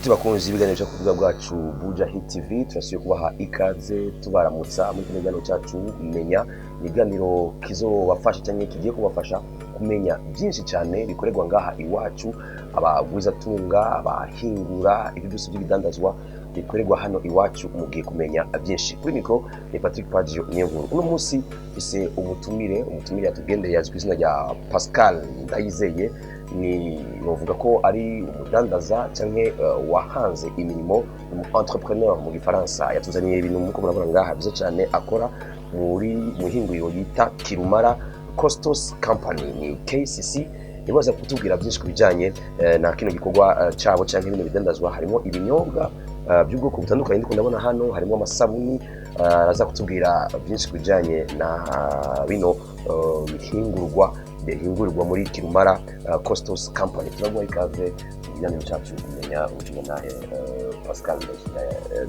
Inshuti bakunzi ibiganiro cyo kuvuga bwacu Buja Hit TV turasiye kubaha ikaze tubaramutsa muri kiganiro cyacu menya ibiganiro kizobafasha cyane kigiye kubafasha kumenya byinshi cyane bikorerwa ngaha iwacu abagwiza tunga abahingura ibyo byose by'ibidandazwa bikorerwa hano iwacu mugiye kumenya byinshi. Kuri mikro ni Patrick Pagio Nyenkuru. Uno munsi fise umutumire yatugendeye yazwi izina rya Pascal Ndayizeye, ni novuga ko ari umudandaza canke wahanze imirimo, entrepreneur mu gifaransa. Yatuzaniye ibintu muko murabona ngaha byiza cyane akora muri muhinguriro yita Kirumara Costos Company, ni KCC. Nibaza kutubwira byinshi kubijanye na kino gikorwa cyabo canke ibintu bidandazwa. Harimo ibinyobwa by'ubwoko butandukanye ndiko ndabona hano, harimo amasabuni. Araza kutubwira byinshi kubijanye na bino bihingurirwa muri Kirumara Costos Company. Turagwa ikaze ibiganiro cyacu kumenya ubutumwa nahe Pascal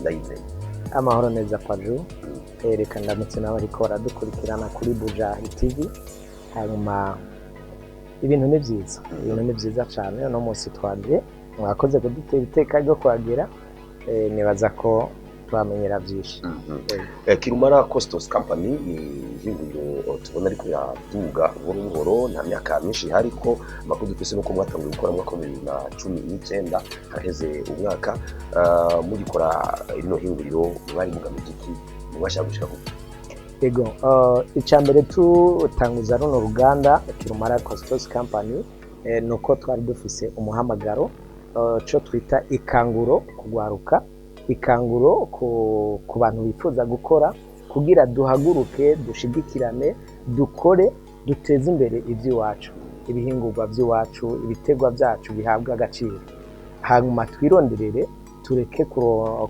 Ndayizeye. Amahoro neza Paju, reka ndamutse n'abariko baradukurikirana kuri Buja Hit TV. Hanyuma ibintu ni byiza cyane. Uno munsi twaje mwakoze kudutera iteka ryo kwagera, nibaza ko twamenyera byinshi. Kirumara Costos Company ni ihinguriro tubona ariko yaduga buhoro nta myaka myinshi hari, ko amakuru dufise nuko mwatangiye gukora mu mwaka wa 2019 haheze umwaka. Mugikora ino hinguriro mwari mugamije iki, mwashaka gushika ku Ego, icyambere tutanguza runo ruganda Kirumara Costos Company, nuko twari dufise umuhamagaro cyo twita ikanguro kugwaruka, ikanguro ku bantu bifuza gukora kugira duhaguruke dushigikirane dukore duteze imbere iby'iwacu, ibihingurwa by'iwacu, ibitegwa byacu bihabwa agaciro. Hanyuma twironderere tureke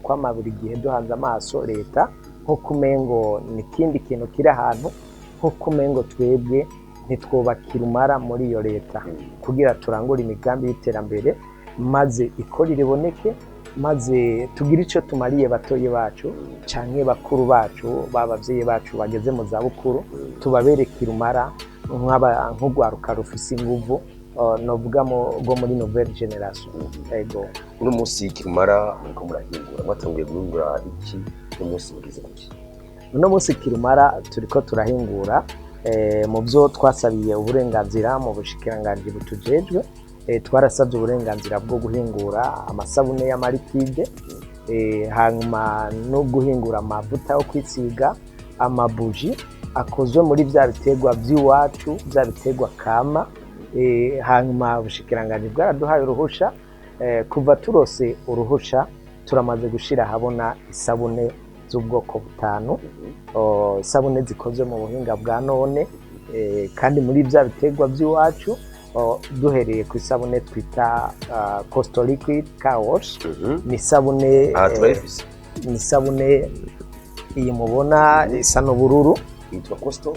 kwama buri gihe duhanze amaso leta nko kumengo ni kindi kintu kiri ahantu, nko kumengo twebwe ntitwobakirumara muri iyo leta kugira turangure imigambi y'iterambere maze ikorire iboneke, maze tugire icyo tumariye batoye bacu canke bakuru bacu babavyeyi bacu bageze mu za bukuru, tubabere Kirumara nk'ugwaruka rufise inguvu novuga go muri nouvelle generation. Ego, uno munsi Kirumara muriko murahingura, mwatanguye guhingura iki? Uno munsi mugize kuki? Uno munsi Kirumara turiko turahingura mu byo twasabiye uburenganzira mu bushikiranganje butujejwe. Twarasabye uburenganzira bwo guhingura amasabune y'amarikide, hanyuma no guhingura amavuta yo kwisiga, amabuji akozwe muri bya bitegwa by'iwacu, bya bitegwa kama. Hanyuma ubushikiranganje bwaraduhaye uruhusha. Kuva turose uruhusha turamaze gushira habona isabune z'ubwoko butanu, isabune zikozwe mu buhinga bwa none, kandi muri bya bitegwa by'iwacu. Duhereye ku isabune twita Coastal Liquid Car Wash, ni isabune ni isabune iyi mubona isa n'ubururu, yitwa Coastal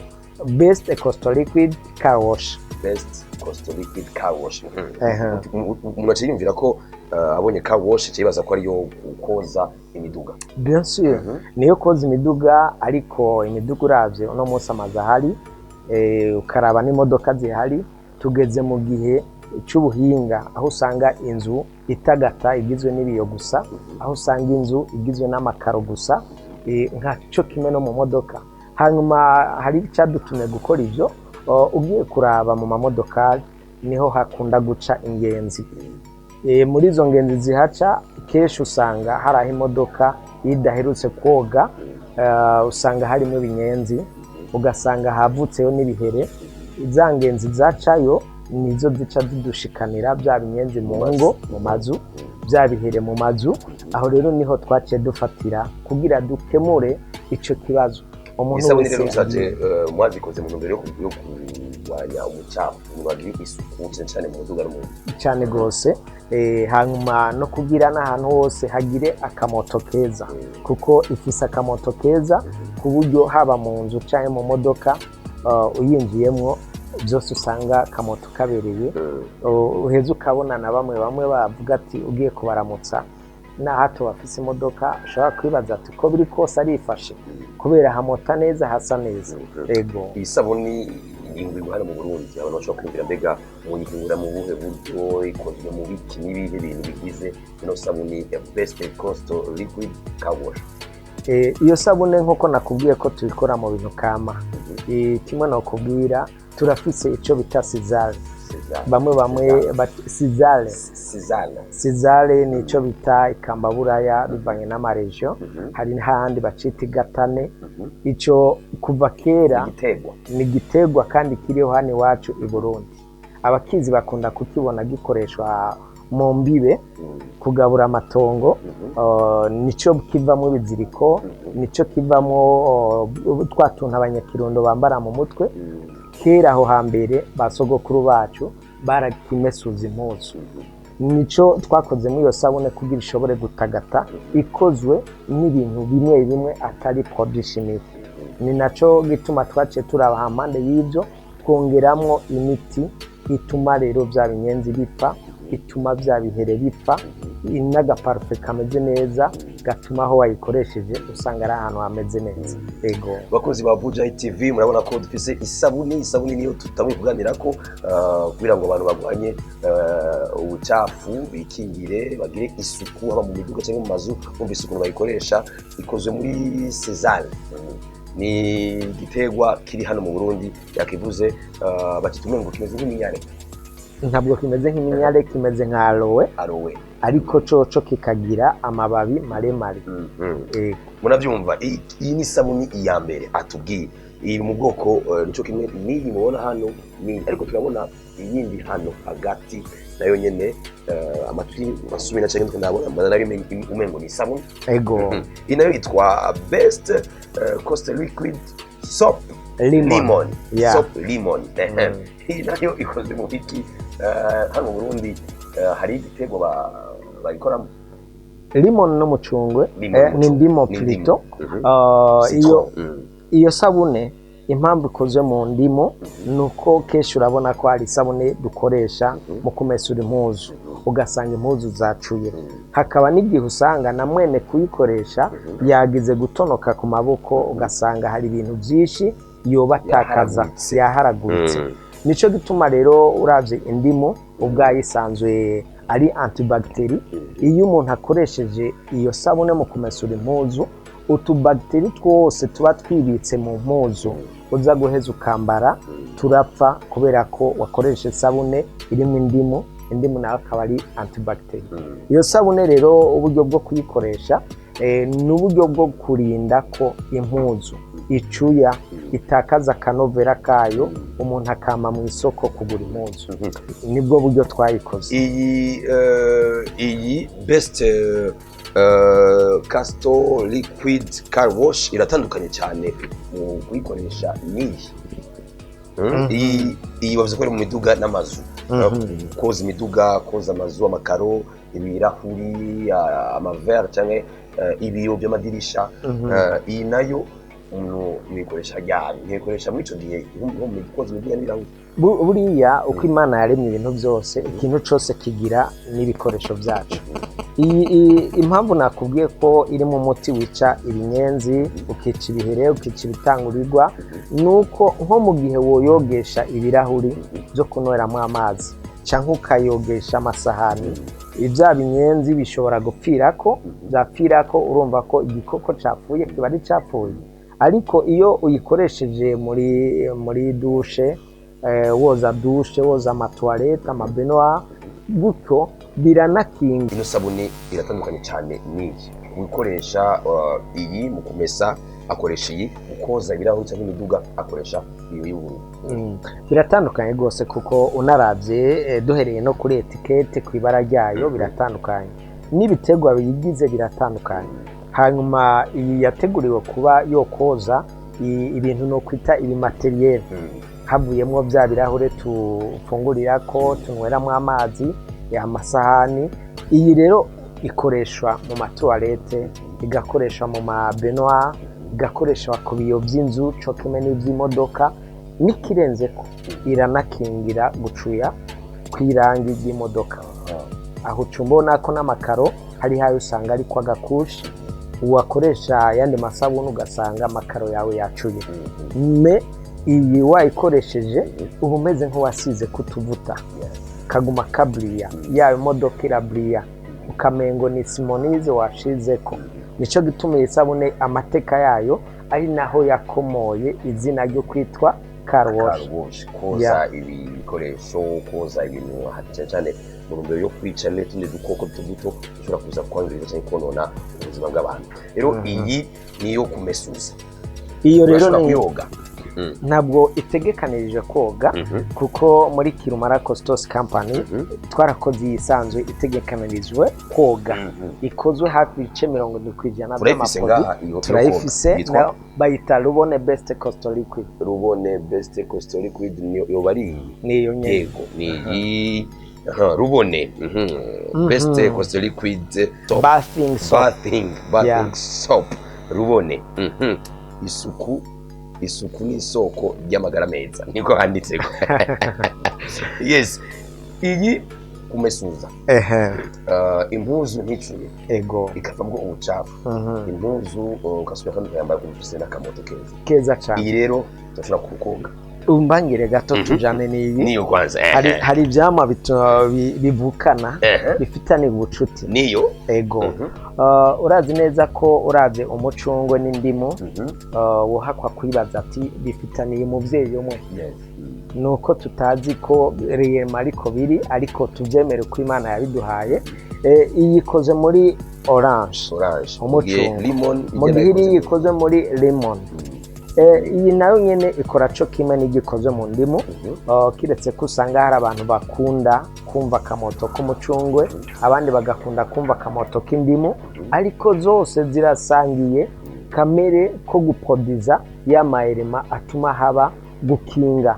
Best Coastal Liquid Car Wash. Best Coastal Liquid Car Wash. Umuntu yumvira ko abonye car wash kibaza ko ariyo koza imiduga. Bien sûr, niyo koza imiduga, ariko imiduga uravye uno munsi amazi ahari, ukaraba n'imodoka zihari. Tugeze mu gihe cy'ubuhinga aho usanga inzu itagata igizwe n'ibiyo gusa, aho usanga inzu igizwe n'amakaro gusa, nka cyo kimwe no mu modoka. Hanyuma hari icyadutumye gukora ibyo. Ugiye kuraba mu mamodoka niho hakunda guca ingenzi. Muri izo ngenzi zihaca kenshi usanga hari aho imodoka idaherutse koga, usanga harimo ibinyenzi, ugasanga havutseyo n'ibihere. Iza ngenzi zacayo nizo zica zidushikanira bya binyenzi mu ngo, mu mazu, bya bihere mu mazu. Aho rero niho twaciye dufatira kugira dukemure ico kibazo. Umuntu wese uzaje mwazikoze mu ntumbero yo kurwanya umucafu, mwagira isuku cyane mu muduga n'umuntu cyane gose. Hanyuma no kugira n'ahantu hose hagire akamoto keza, kuko ifise akamoto keza ku buryo haba mu nzu cyane mu modoka uyinjiyemwo byose usanga kamoto kabereye. Uheze ukabona na bamwe bavuga ati ugiye kubaramutsa na hato bafise imodoka ushobora kwibaza ati ko biri kose arifashe kubera hamota neza hasa neza. Ego, isabuni hano mu Burundi abantu bashobora kwumvira mbega muyihingura mu buhe buryo ikozwe mu biki n'ibihe bintu bigize ino sabuni ya Best Coast Liquid Car Wash? Iyo sabune nk'uko nakubwiye ko tubikora mu bintu kama, kimwe nakubwira turafise icyo bita sizale, bamwe sizale ni icyo bita ikambaburaya bivanye n'amaregio, hari n'ahandi bacita igatane. Icyo kuva kera ni igiterwa kandi kiriho hano iwacu i Burundi. Abakizi bakunda kukibona gikoreshwa mu mbibe kugabura amatongo, nico kivamo ibiziriko, nico kivamo twatuntu abanyakirundo bambara mu mutwe. Kera aho hambere basogokuru bacu barakimesuza impuzu, nico twakoze muri iyo sabune kugira ishobore gutagata, ikozwe n'ibintu bimwe bimwe atari produit chimique. Ni naco gituma twaciye turaba hampande y'ibyo twongeramwo imiti ituma rero bya binyenzi bipfa, ituma bya bihere bipfa, n'agaparufe kameze neza gatuma aho wayikoresheje usanga ari ahantu hameze neza. Ego bakozi ba Buja TV, murabona ko dufise isabuni niyo tutamwe kuganira ko kugira ngo abantu bagwanye ubucafu, bikingire, bagire isuku haba mu miduga cyangwa mu mazu. Bumvise ukuntu bayikoresha, ikozwe muri sezale, ni igiterwa kiri hano mu Burundi. Yakivuze bakitumenye ngo kimeze nk'iminyare. Ntabwo kimeze nk'iminyare, kimeze nka aloe, ariko coco kikagira amababi maremare. Munavyumva, iyi ni sabuni iya mbere atubwiye, iri mu bwoko nico kimwe n'iyi mubona hano, ariko turabona iyindi hano hagati nayo nyene amatwi masubira cyangwa ndabona nari umengo ni sabuni. Ego iyi nayo yitwa Best Coast Liquid Soap Lemon. Soap Lemon. Iyi nayo ikoze mu biki hano mu Burundi, hari igiterwa bayikoramo limon no mucungwe, ni ndimo plito. Iyo sabune impamvu ikozwe mu ndimo nuko kenshi urabona ko hari sabune dukoresha mu kumesura impuzu, ugasanga impuzu zacuye. Hakaba n'igihe usanga na mwene kuyikoresha yagize gutonoka ku maboko, ugasanga hari ibintu byinshi yoba atakaza, yaharaguritse. Nico gituma rero uravye indimu ubwayisanzwe ari antibacteri. Iyo umuntu akoresheje iyo sabune mu kumesura impuzu, utubacteri twose tuba twibitse mu mpuzu uza guheza ukambara turapfa, kubera ko wakoresha sabune irimo indimu nayo akaba ari antibacteri. Iyo sabune rero uburyo bwo kuyikoresha n'uburyo bwo kurinda ko impuzu icuya, itakaza akanovera kayo, umuntu akama mu isoko kugura impuzu. Nibwo buryo twayikoze. Iyi Best Castor Liquid Car Wash iratandukanye cyane mu kuyikoresha n'iyi. Iyi bavuze ko ari mu miduga n'amazu, koza imiduga, koza amazu, amakaro, ibirahuri, amaver cyangwa ibiyo by'amadirisha. Iyi nayo umuntu yikoresha ryari, yikoresha muri ico gihe nko mu koza imiduga n'ibirahuri. Buriya uko Imana yaremye ibintu byose, ikintu cyose kigira n'ibikoresho byacu. Impamvu nakubwiye ko iri mu muti wica ibinyenzi, ukica ibihere, ukica ibitangurirwa, nuko nko mu gihe woyogesha ibirahuri byo kunyweramo amazi cyangwa ukayogesha amasahani, ibya binyenzi bishobora gupfirako, byapfirako urumva ko igikoko capfuye kiba ari capfuye. Ariko iyo uyikoresheje muri dushe, woza dushe, woza amatoilette, amabenoir, gutyo biranakinga. Ino sabuni iratandukanye cyane n'iyi. Gukoresha iyi mu kumesa akoresha iyi, ukoza ibirahuri cyangwa imiduga akoresha iyo y'ubururu. Biratandukanye rwose, kuko unaravye duhereye no kuri etikete ku ibara ryayo biratandukanye, n'ibiterwa biyigize biratandukanye. Hanyuma iyi yateguriwe kuba yokoza ibintu no kwita ibimateriel, havuyemo bya birahure tufungurira ko, tunyweramo amazi, amasahani. Iyi rero ikoreshwa mu matoilette, igakoreshwa mu mabenoir, igakoreshwa ku biyo by'inzu cyo kimwe n'iby'imodoka. Nikirenze ko iranakingira gucuya kwirangi ry'imodoka. Aho ucumbona ko n'amakaro hari hayo usanga ari kwa gakushi, uwakoresha yandi masabuni ugasanga amakaro yawe yacuye. iyi wayikoresheje uba umeze nk'uwasize kutuvuta kaguma kabriya yayo modoka irabriya ukamengo ni simonize washizeko. Nico gituma iyi sabune amateka yayo ari naho yakomoye izina ryo kwitwa car wash. Koza ibikoresho, koza ibintu cyane mu rumbero yo kwica n'utundi dukoko duto dushobora kuza kwangiriza cyangwa konona ubuzima bw'abantu. Rero iyi niyo kumesuza. Iyo rero ni yoga. Ntabwo itegekanirije koga kuko muri Kirumara Costos Company twarakoze yisanzwe itegekanirijwe koga. Ikozwe hafi ibice 70% by'amapodi turayifise bayita Rubone Best Coastal Liquid. Rubone Best Coastal Liquid niyo bari niyo yego ni Rubone Best Coastal Liquid bathing soap. Rubone isuku ni isoko ry'amagara meza niko handitse. Yes, iyi kumesuza impuzu nticuye ego ikavamo ubucafu impuzu ukasubira kandi yambaye kuvise n'akamoto keza cyane. Iyi rero turashobora kukoga umbangire gato tujane niyo kwanza hari ibyama bivukana bifitanye ubucuti niyo ego urazi neza ko uraze umucungwe n'indimu wohakwa kwibaza ati bifitaniye umuvyeyi umwe. Nuko tutazi ko riyema ariko biri ariko tuvyemere ko Imana yabiduhaye. Iyi ikoze muri orange umucungwe mu gihe ikoze muri lemon. Iyi nayo nyene ikora cyo kimwe n'igikoze mu ndimu kiretse ko usanga hari abantu bakunda kumva kamoto k'umucungwe abandi bagakunda kumva kamoto k'indimu ariko zose zirasangiye kamere ko gupodiza y'amaelema atuma haba gukinga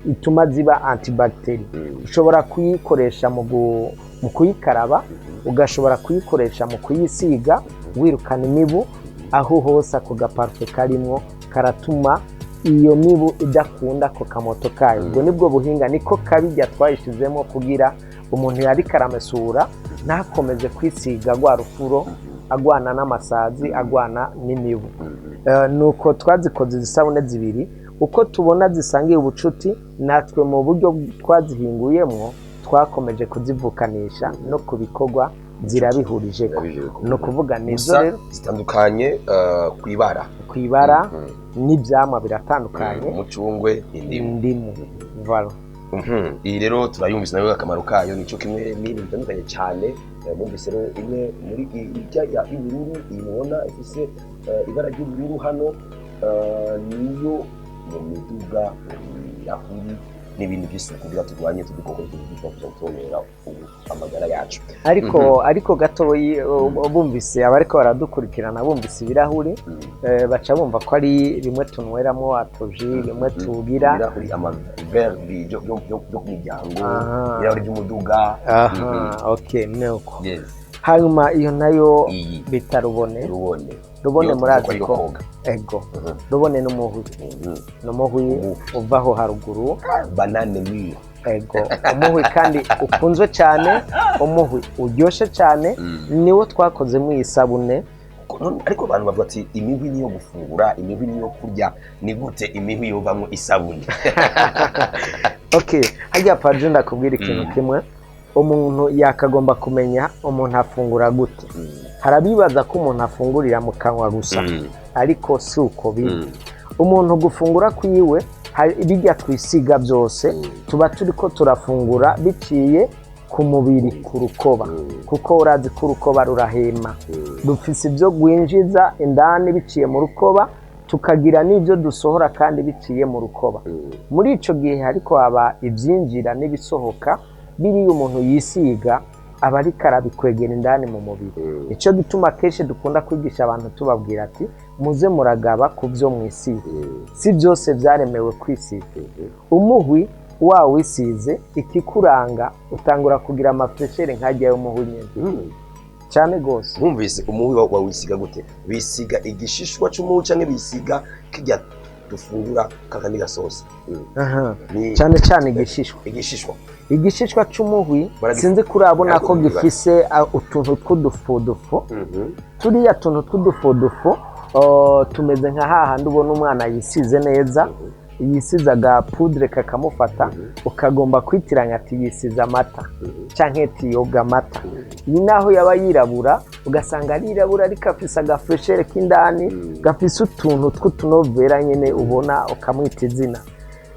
ituma ziba antibacteri. Ushobora kuyikoresha mu kuyikaraba ugashobora kuyikoresha mu kuyisiga wirukana imibu aho hose ako gaparfe karimwo karatuma iyo mibu idakunda ko kamoto kayo. Ubwo nibwo buhinga niko kabijya twayishizemo kugira umuntu yari karamesura nakomeze kwisiga gwa rufuro agwana n'amasazi agwana n'imibu. Nuko twazikoze zisabune zibiri uko tubona zisangiye ubucuti natwe mu buryo twazihinguyemo twakomeje kuzivukanisha no kubikorwa zirabihurije no kuvuga nizo rero zitandukanye kwibara n'ibyama biratandukanye umucungwe indimu valo. Iyi rero turayumvise nayo akamaro kayo nico kimwe n'ibintu bitandukanye cyane. Mumvise rero imwe muri ijya ya ibururu ibona ifise ibara ry'ubururu hano niyo mu miduga yahuri n'ibintu by'isuku kugira turwanye tudukoko tutonera amagara yacu. Ariko gato bumvise abariko baradukurikirana bumvise ibirahuri baca bumva ko ari bimwe tunweramo atoji bimwe tugira ibirahuri amaverbi byo ku miryango ibirahuri by'umuduga. Okay nuko hanyuma iyo nayo bita Rubone murazi ko ego Rubone n'umuhwi uvaho haruguru banane niyo ego umuhwi kandi ukunzwe cyane umuhwi uryoshe cyane niwo twakozemo isabune. Ariko abantu bavuga ati imihwi niyo gufungura imihwi niyo kurya ni gute imihwi yovamo isabune? Okay hajya paje ndakubwira ikintu kimwe umuntu yakagomba kumenya umuntu afungura gute. Harabibaza ko umuntu afungurira mu kanwa gusa ariko si uko biri. Umuntu gufungura kwiwe bijya twisiga byose tuba turiko turafungura biciye ku mubiri ku rukoba kuko urazi ko urukoba rurahema dufise ibyo gwinjiza indani biciye mu rukoba tukagira n'ibyo dusohora kandi biciye mu rukoba. Muri ico gihe ariko haba ibyinjira n'ibisohoka biri umuntu yisiga abari karabikwegera indani mu mubiri. Ico gituma kenshi dukunda kwigisha abantu tubabwira ati muze muragaba ku byo mwisiga si byose byaremewe kwisiga. Umuhwi wisize ikikuranga utangura kugira amafreshere nkajya yo muhwi nyene cyane gose. Bumvise umuhwi wisiga gute? Bisiga igishishwa cy'umuhwi canke bisiga kijya dufungura kakandi gasosi? cyane igishishwa cy'umuhwi sinzi kurabona ko gifise utuntu tw'udufudufu turiya tuntu tw'udufudufu tumeze nka hahandi ubona umwana yisize neza yisize agapudre kakamufata ukagomba kwitiranya ati yisize amata canke ati yoga amata naho yaba yirabura ugasanga arirabura ariko afise agafreshere k'indani gafise utuntu tw'utunovera nyene ubona ukamwita izina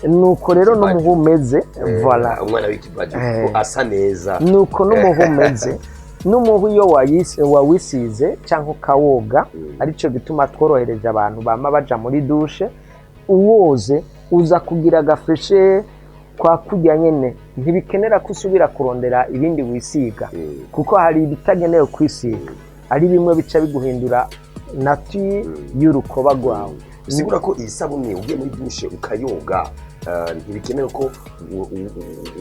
nuko rero n'umuhumeze voilà umwana w'ikibaji asa neza nuko n'umuhumeze n'umuhu iyo wawisize cyangwa ukawoga aricyo gituma tworohereje abantu bama baja muri dushe uwoze uza kugira agafreshe kwa kurya nyene ntibikenera ko usubira kurondera ibindi wisiga kuko hari ibitagenewe kwisiga ari bimwe bica biguhindura nati y'urukoba rwawe bisigura ko iyi sabuni ugiye muri dushe ukayoga ntibikenewe ko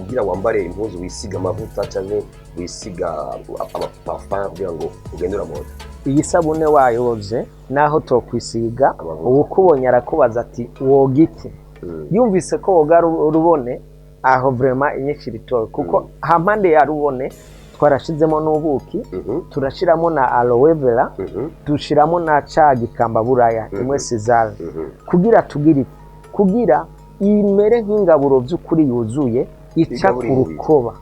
ugira wambare impuzu wisiga amavuta cyangwa wisiga amaparfum kugira ngo ugende uramoda iyi sabune wayoze naho tokwisiga uwukubonye arakubaza ati woga iki yumvise ko woga rubone aho vraiment inyinshi bitoye kuko hampande ya rubone twarashizemo n'ubuki turashiramo na aloe vera dushiramo na ca gikamba buraya imwe sizale kugira imere nk'ingaburo by'ukuri yuzuye ica ku rukoba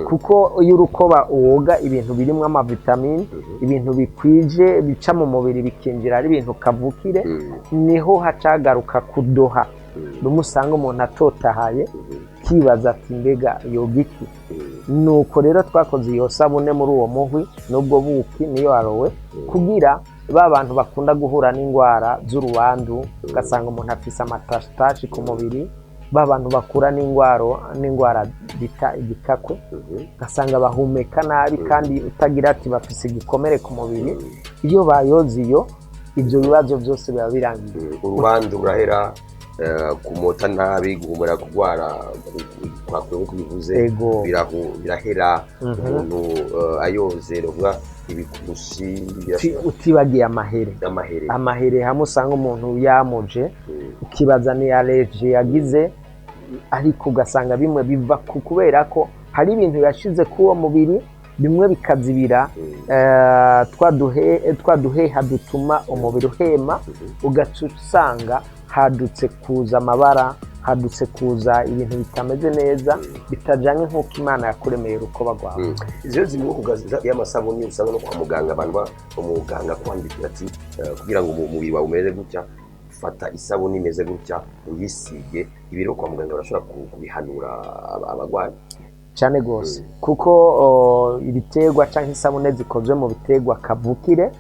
kuko iyo urukoba uwoga ibintu birimo amavitamine ibintu bikwije bica mu mubiri bikinjira ari ibintu kavukire niho hacagaruka kudoha rumusanga umuntu atotahaye kibaza ati mbega yoga iki nuko rero twakoze iyo sabune muri uwo muhwi n'ubwo buki niyo arowe kugira ba bantu bakunda guhura n'indwara z'urubandu ugasanga umuntu afise amatashitashi ku mubiri ba bantu bakura n'indwara bita igikakwe ugasanga bahumeka nabi kandi utagira ati bafise igikomere ku mubiri iyo bayoze ibyo bibazo byose biba birangiye urubandu rurahera kumota nabi guhumura kurwara kwakwe nko bivuze birahera umuntu ayoze ruvuga ibikurushi utibagiye amahere hamwe usanga umuntu yamuje ukibaza ni allergie yagize ariko ugasanga bimwe biva kubera ko hari ibintu yashize kuwo mubiri bimwe bikazibira twaduheha dutuma umubiri uhema ugaca usanga hadutse kuza amabara hadutse kuza ibintu bitameze neza bitajanye nk'uko Imana yakuremeye urukoba rwawe izo zimwe kugaza y'amasabuni usanga no kwa muganga abantu umuganga kwandikira ati kugira ngo umubiri wawe umeze gutya fata isabuni imeze gutya uyisige ibiro kwa muganga barashobora kubihanura abagwayi cyane gose kuko ibiterwa cyangwa isabune zikozwe mu biterwa kavukire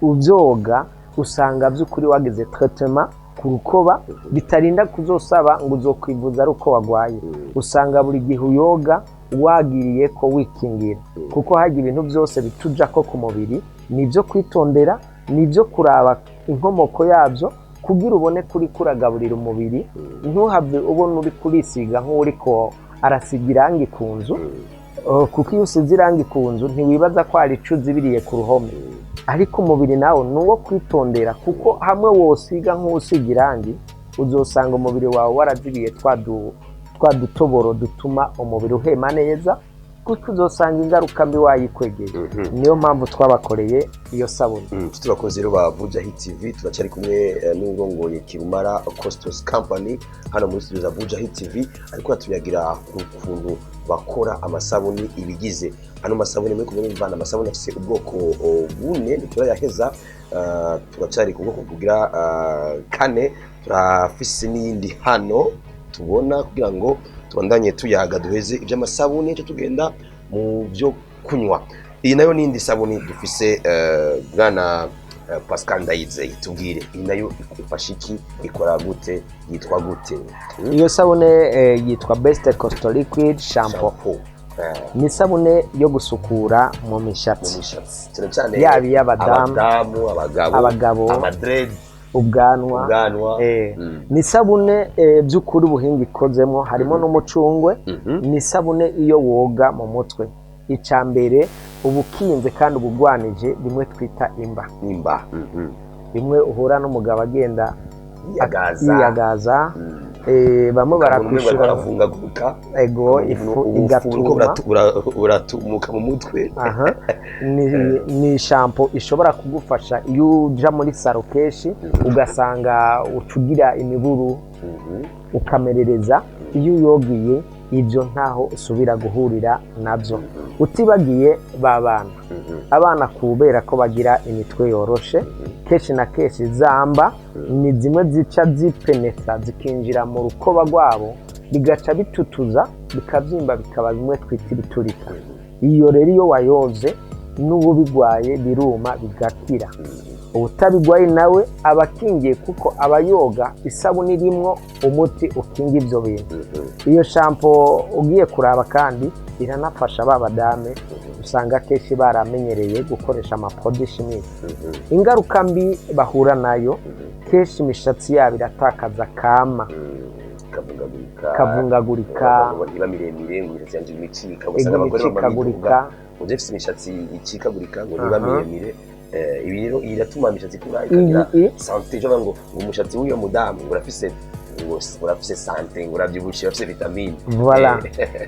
uvyoga usanga by'ukuri wageze traitement ku rukoba bitarinda kuzosaba ngo uzokwivuza ari uko wagwaye usanga buri gihe uyoga wagiriye ko wikingira kuko hagira ibintu byose bituja ko ku mubiri nibyo kwitondera nibyo kuraba inkomoko yabyo kugira ubone kuri kuragaburira umubiri ntuhave ubona uri kurisiga nk'uri ko arasiga irangi ku nzu kuko iyo usize irangi ku nzu ntiwibaza ko hari icuzi biriye ku ruhome ariko umubiri nawe ni uwo kwitondera kuko hamwe wosiga nk'usiga irangi uzosanga umubiri wawe warazibiye twa dutoboro dutuma umubiri uhema neza kuko uzosanga ingaruka mbi wayikwegeye niyo mpamvu twabakoreye iyo sabuni mfite abakozi rero ba Buja Hit TV turacyari kumwe n'urongoye Kirumara Costos Company hano muri studio za Buja Hit TV ariko tuyagira ukuntu bakora amasabuni ibigize hano masabuni muri kumwe n'imvana amasabuni afise ubwoko bune turayaheza turacyari ku bwoko kugira kane turafise n'iyindi hano tubona kugira ngo tubandanye tuyaga duheze iby'amasabuni cyo tugenda mu byo kunywa iyi nayo nindi sabuni dufise bwana Pascal Ndayize itubwire iyi nayo ifasha iki ikora gute yitwa gute iyo sabune yitwa Best Coastal Liquid Shampoo ni sabune yo gusukura mu mishatsi cyane yaba y'abadamu abagabo amadred ubwanwa ni sabune by'ukuri ubuhinga ikozemo harimo n'umucungwe ni sabune iyo woga mu mutwe icambere ubukinze kandi ubugwanije bimwe twita imba bimwe uhura n'umugabo agenda yiyagaza bamwe barakwishura baravungaguruka ego ifu igatuma uratumuka mu mutwe. ni shampoo ishobora kugufasha iyo uja muri saro kenshi ugasanga ucugira imiburu ukamerereza iyo uyogiye ibyo ntaho usubira guhurira nabyo. utibagiye babana abana kubera ko bagira imitwe yoroshe kenshi na kenshi zamba ni zimwe zica zipenetra zikinjira mu rukoba rwabo bigaca bitutuza bikabyimba bikaba bimwe twita ibiturika. iyo rero iyo wayoze n'ubu bigwaye biruma bigakira. ubutabigwaye nawe abakingiye kuko abayoga isabuni irimwo umuti ukinga ibyo bintu. iyo shampoo ugiye kuraba kandi iranafasha babadame usanga kenshi baramenyereye gukoresha amaproduit chimique. ingaruka mbi bahura nayo kenshi imishatsi yabo iratakaza kama kavungagurika iba miremire ngo imishatsi yanjye imicika igurika ufite imishatsi icikagurika ngo iba miremire. ibi rero iratuma imishatsi ikura ikagira sante cyo ngo umushatsi w'uyo mudamu urafise sante ngo urabyibushe urafise vitamine. Voilà.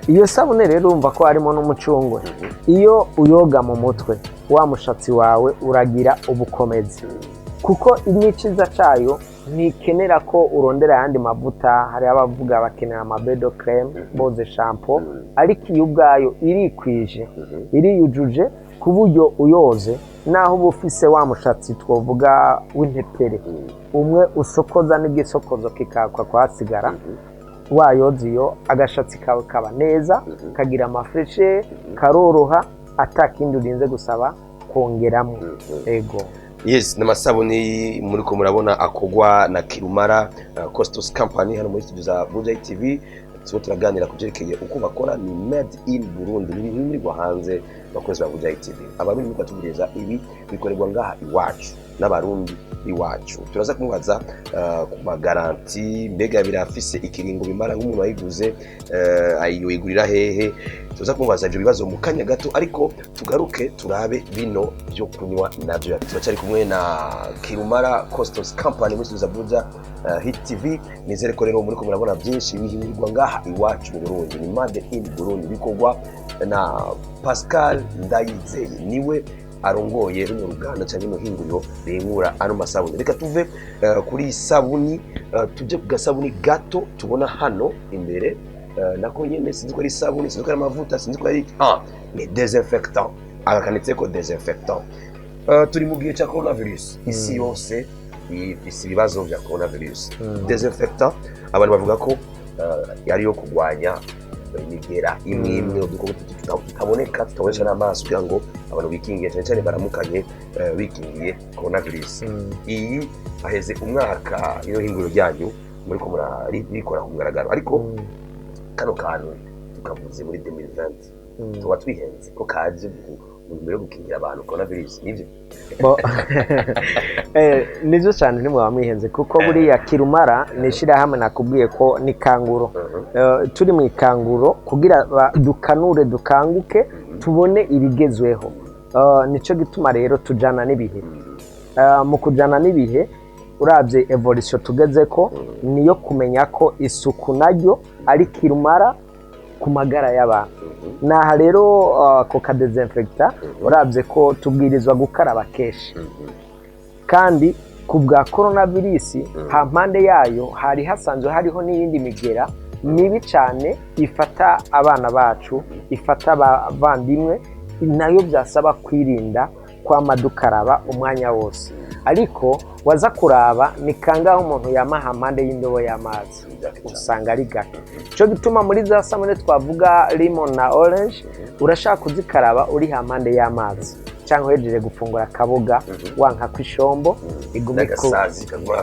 iyo sabune rero urumva ko harimo n'umucungwe. iyo uyoga mu mutwe wa mushatsi wawe uragira ubukomezi kuko imiciza cayo ntikenera ko urondera ayandi mavuta. hari abavuga bakenera amabedo creme boze shampoo ariko iyo ubwayo irikwije iriyujuje ku buryo uyoze naho uba ufise wa mushatsi twovuga w'intepere umwe usokoza n'igisokozo kikakwa kwasigara wayoze iyo agashatsi kawe kaba neza kagira amafreshe karoroha atakindi urinze gusaba kongeramo. ego yes n'amasabuni muri ko murabona akogwa na Kirumara Costos Company hano muri studio za Buja TV. tuba turaganira kubyerekeye uko bakora ni made in Burundi biri rwa hanze bakozi ba Buja TV. abarundi batubireza ibi bikorerwa ngaha iwacu n'abarundi iwacu. turaza kumubaza ku magaranti mbega birafise ikiringo bimara nk'umuntu wayiguze ayo igurira hehe. tuza kumubaza ibyo bibazo mu kanya gato ariko tugaruke turabe bino byo kunywa nabyo. turacyari kumwe na Kirumara Costos Company muri studio za Buja TV. nizere ko rero muri ko murabona byinshi bihimirwa ngaha iwacu mu Burundi ni made in Burundi bikorwa na Pascal Ndayizeye niwe arongoye runo ruganda cyangwa no hinguriro rinkura ano masabuni. reka tuve kuri sabuni tuje ku gasabuni gato tubona hano imbere nako nyene sinzi ko ari sabuni sinzi ko ari amavuta sinzi ko ari ni desinfectant agakanitse ko desinfectant. turi mu gihe cya coronavirus isi yose ifise ibibazo bya coronavirus. desinfectant abantu bavuga ko yari yo kugwanya imigera imwe udukoko tutaboneka tutaboneka n'amaso kugira ngo abantu bikingiye cyane cyane baramukanye bikingiye coronavirus. iyi aheze umwaka iyo hinguriro ryanyu muri ko murikora ku mugaragaro ariko kano kantu tukavuze muri 2020 tuba twihenze ko kaje mbere yo gukingira abantu coronavirus nivyo. nivyo cyane nimwe bamwihenze kuko buriya Kirumara nishira hamwe nakubwiye ko ni kanguro. turi mu ikanguro kugira dukanure dukanguke tubone ibigezweho. nico gituma rero tujana n'ibihe. mu kujana n'ibihe urabye evolution tugeze ko niyo kumenya ko isuku naryo ari Kirumara ku magara y'abantu. naha rero ko ka desinfecta urabye ko tubwirizwa gukaraba keshi kandi ku bwa coronavirus hampande yayo hari hasanzwe hariho n'iyindi migera mibi cyane ifata abana bacu ifata abavandimwe nayo byasaba kwirinda kwama dukaraba umwanya wose. ariko waza kuraba ni kangaho umuntu yamaha hampande y'indobo y'amazi usanga ari gato. cyo gituma muri za sabune twavuga lemon na orange urashaka kuzikaraba uri hampande y'amazi cyangwa hejeje gufungura akaboga wanka kwishombo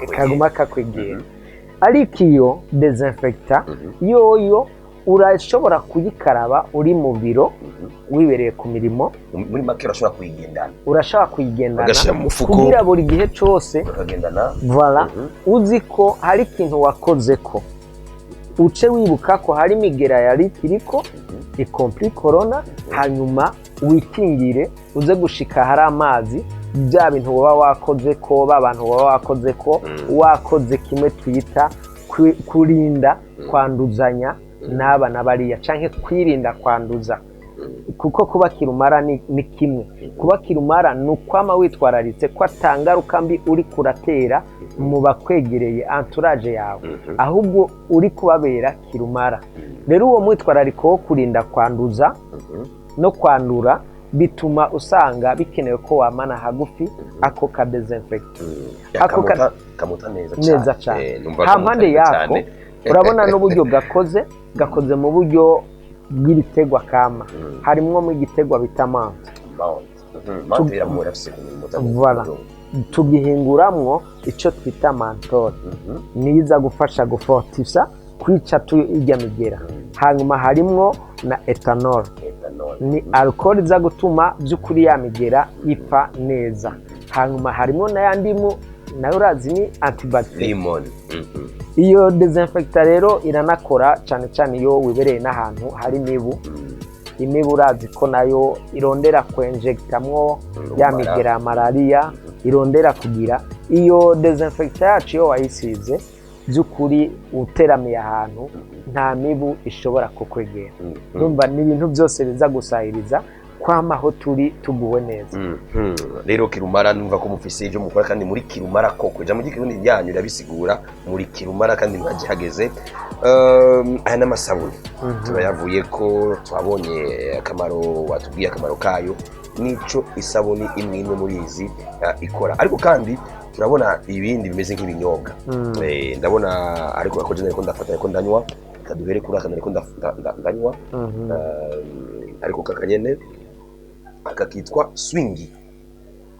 ikaguma kakwegera. ariko iyo desinfecta yoyo urashobora kuyikaraba uri mu biro wibereye ku mirimo muri make urashobora kuyigendana kugira buri gihe cyose voilà uzi ko hari ikintu wakoze ko uce wibuka ko hari imigera yari kiriko ikompli corona hanyuma wikingire uze gushika hari amazi bya bintu baba wakoze ko babantu baba wakoze ko wakoze kimwe twita kurinda kwanduzanya n'aba na bariya canke kwirinda kwanduza kuko kuba kirumara ni kimwe kuba kirumara ni ukwama witwararitse ko atangaruka mbi uri kuratera mu bakwegereye entourage yawe ahubwo uri kubabera kirumara rero uwo mwitwarariko wo kurinda kwanduza no kwandura bituma usanga bikenewe ko wamana hagufi ako ka desinfect ako kamuta neza cyane hampande yako urabona n'uburyo gakoze mu buryo bw'ibitegwa kama harimwo mu gitegwa bita mante voilà tugihinguramwo icyo twita mantole niza gufasha gufortisa kwica irya migera hanyuma harimwo na ethanol ni alcohol iza gutuma by'ukuri ya migera ipfa neza hanyuma harimo n'ayandimu nayo urazi ni antibacterial iyo desinfecta rero iranakora cyane cyane iyo wibereye n'ahantu hari imibu urazi ko nayo irondera kwenjectamwo ya migera ya malaria irondera kugira iyo desinfecta yacu iyo wayisize by'ukuri uteramiye ahantu nta mibu ishobora kukwegera numva ni ibintu byose biza gusahiriza kwamaho turi tuguwe neza rero kirumara numva ko mufise ibyo mukora kandi muri kirumara koko ija mu gikirundi ryanyu irabisigura muri kirumara kandi mwagihageze aya n'amasabuni turayavuye ko twabonye akamaro watubwiye akamaro kayo nico isabuni imwe muri izi ikora ariko kandi turabona ibindi bimeze nk'ibinyobwa ndabona ariko ako jene ko ndafata ariko ndanywa kaduhere kuri akana ariko ndanywa ariko kakanyene akakitwa swingi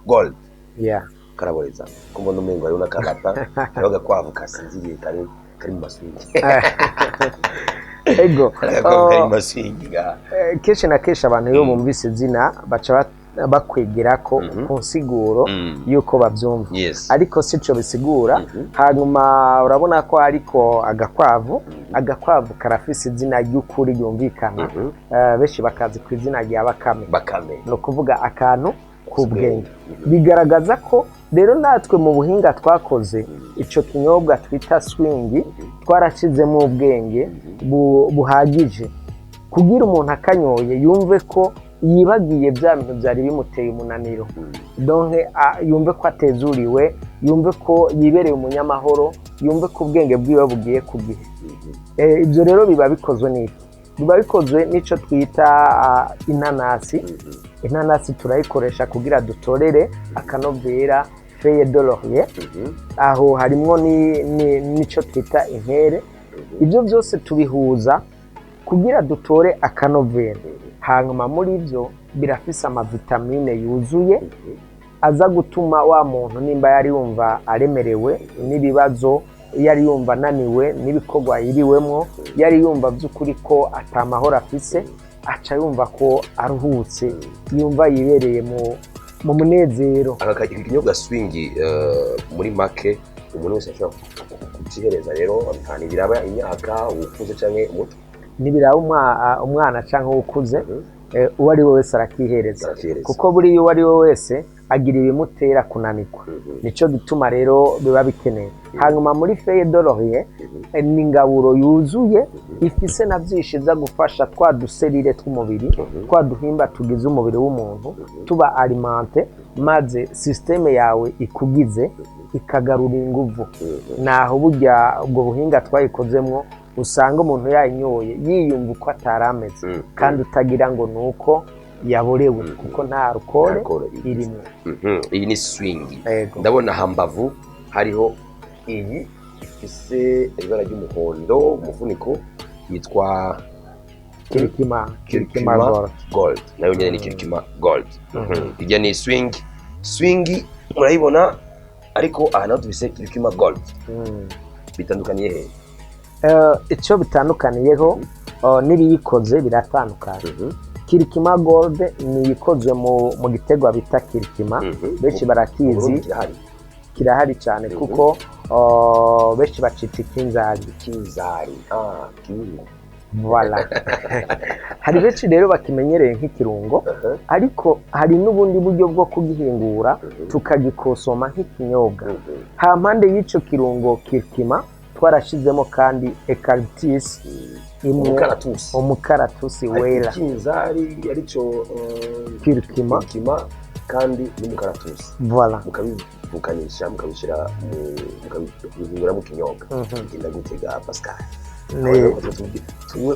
gold karaboreza kumbona umengo ari unakarata yoga kwavu kasinziriye kari mu maswingi ego kari mu maswingi kenshi na kenshi abantu iyo bumvise izina baca bakwegera ko ku nsiguro yuko babyumva ariko sico bisigura hanyuma urabona ko ariko agakwavu karafise izina ry'ukuri ryumvikana benshi bakazi ku izina rya bakame no kuvuga akantu k'ubwenge bigaragaza ko rero natwe mu buhinga twakoze ico kinyobwa twita swingi twarashizemo ubwenge buhagije kugira umuntu akanyoye yumve ko yibagiye bya bintu byari bimuteye umunaniro donke yumve ko atezuriwe yumve ko yibereye umunyamahoro yumve ko ubwenge bwiwe bugiye ku gihe ibyo rero biba bikozwe n'iki biba bikozwe n'icyo twita inanasi turayikoresha kugira dutorere akanovera feye de laurier aho harimwo n'icyo twita inkere ibyo byose tubihuza kugira dutore akanovera hanyuma muri byo birafise amavitamine yuzuye aza gutuma wa muntu nimba yari yumva aremerewe n'ibibazo yari yumva ananiwe n'ibikorwa yiriwemo yari yumva by'ukuri ko atamahoro afise aca yumva ko aruhutse yumva yibereye mu munezero ikinyobwa swingi muri make umuntu wese ashobora kukihereza rero ntibiraba imyaka ukuze canke umuto nibiraba umwana cyangwa ukuze uwo ari we wese arakihereza kuko buriya uwo ari we wese agira ibimutera kunanirwa nicyo gituma rero biba bikeneye hanyuma muri feye de laurier ni ingaburo yuzuye ifise na byinshi iza gufasha twa duserire tw'umubiri twa duhimba tugize umubiri w'umuntu tuba alimente maze sisiteme yawe ikugize ikagarura inguvu naho burya ubwo buhinga twayikozemo usanga umuntu yayinyoye yiyumva uko atari ameze kandi utagira ngo ni uko yaborewe kuko nta alcohol irimo iyi ni swingi ndabona hambavu hariho iyi ifise ibara ry'umuhondo umufuniko yitwa kirikima gold nayo nyene ni kirikima gold ijya ni swingi murayibona ariko aha naho tubise kirikima gold bitandukaniye he icyo bitandukaniyeho n'ibiyikoze biratandukanye kirikima gold ni ikozwe mu gitegwa bita kirikima benshi barakizi kirahari cyane kuko benshi bacita ikinzari voilà hari benshi rero bakimenyereye nk'ikirungo ariko hari n'ubundi buryo bwo kugihingura tukagikosoma nk'ikinyobwa ha mpande y'icyo kirungo kirikima twarashizemo kandi eucalyptus imwe umukaratusi wera kinzari arico kirikima kandi n'umukaratusi voilà mukabivukanisha mukabishira mukabihindura mu kinyobwa genda gutega Pascal tunywe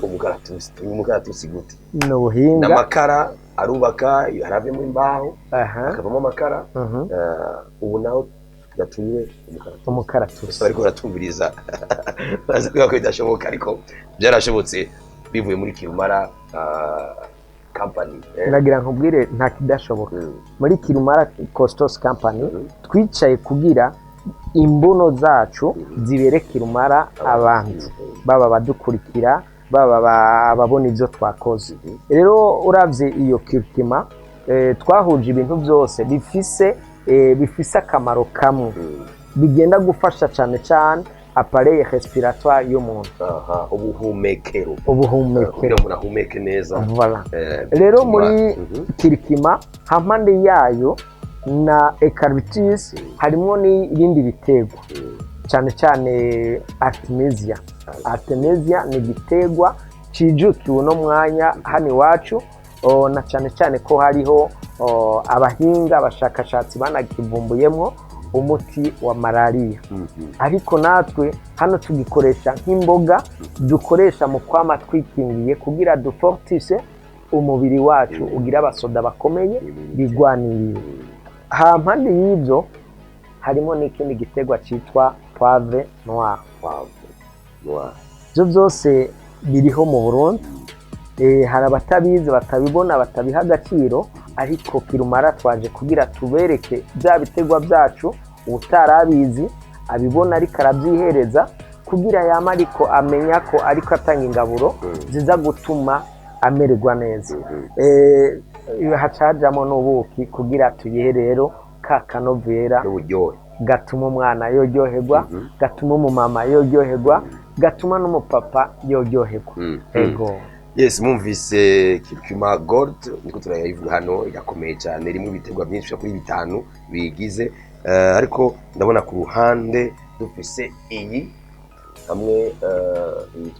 umukaratusi gute n'ubuhinga n'amakara arubaka haravemo imbaho akavamo amakara ubu naho gatunywe umukaratusi ariko baratumviriza baza kwiga ko bidashoboka ariko byarashobotse bivuye muri Kirumara company nagira nkubwire nta kidashoboka muri Kirumara Costos company twicaye kugira imbono zacu zibere Kirumara abandi baba badukurikira baba babona ibyo twakoze rero uravye iyo kirikima twahuje ibintu byose bifise akamaro kamwe bigenda gufasha cyane cyane appareil respiratoire y'umuntu ubuhumekero umuntu ahumeke neza voilà rero muri kirikima hampande yayo na eucalyptus harimo n'ibindi biterwa cyane cyane artemisia ni igiterwa cijukiwe no mwanya hano iwacu na cyane cyane ko hariho abahinga abashakashatsi banakivumbuyemo umuti wa malaria ariko natwe hano tugikoresha nk'imboga dukoresha mu kwama twikingiye kugira dufortise umubiri wacu ugira abasoda bakomeye bigwaniriye hampande y'ibyo harimo n'ikindi giterwa cyitwa poivre noir ibyo byose biriho mu Burundi hari abatabizi batabibona batabiha agaciro ariko Kirumara twaje kugira tubereke bya biterwa byacu utarabizi abibona ariko arabyihereza kugira yama ariko amenya ko ariko atanga ingaburo ziza gutuma amererwa neza hacajamo n'ubuki kugira tuyihe rero ka kanovera gatuma umwana yoryoherwa gatuma umumama yoryoherwa gatuma n'umupapa yoryoherwa ego yes mumvise Kirikima Gold niko turayivuga hano irakomeye cyane rimwe ibiterwa byinshi kuri 5 bigize ariko ndabona ku ruhande dufise iyi hamwe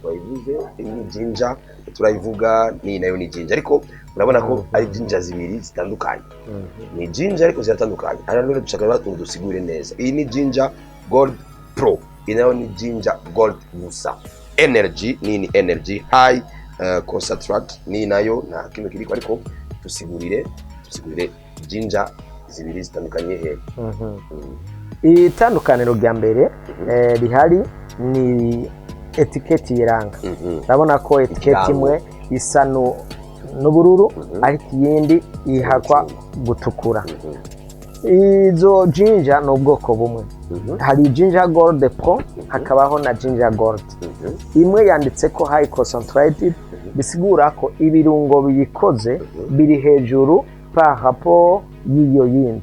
twayivuze iyi ginger turayivuga ni nayo ni ginger ariko urabona ko ari ginger zibiri zitandukanye ni ginger ariko ziratandukanye hano rero dushaka dusigure neza iyi ni ginger gold pro inayo ni ginger gold gusa energy ni energy high concentrate ni nayo na kimwe kiriko ariko tusigurire ginger zibiri zitandukanye he itandukaniro rya mbere rihari ni etiketi yiranga urabona ko etiketi imwe isa n'ubururu ariko iyindi ihakwa gutukura izo ginger ni ubwoko bumwe hari ginger gold pro hakabaho na ginger gold imwe yanditse ko high concentrated bisigura ko ibirungo biyikoze biri hejuru par rapport y'iyo yindi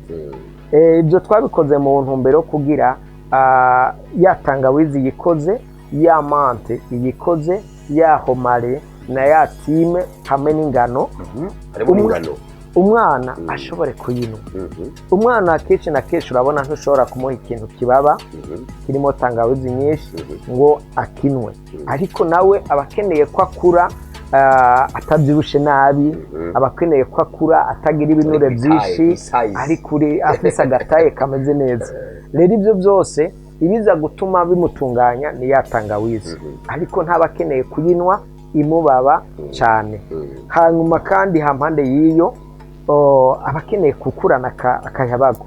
ibyo twabikoze mu ntumbero kugira ya tangawizi yikoze ya mante yikoze ya homare na ya time hamwe n'ingano umwana ashobore kuyinywa umwana kenshi na kenshi urabona ntushobora kumuha ikintu kibaba kirimo tangawizi nyinshi ngo akinwe ariko nawe aba akeneye ko akura atabyibushe nabi aba akeneye ko akura atagira ibinure byinshi ariko afise agataye kameze neza rero ibyo byose ibiza gutuma bimutunganya ni ya tangawizi ariko ntaba akeneye kuyinywa imubaba cyane hanyuma kandi hampande y'iyo aba akeneye gukurana akayabago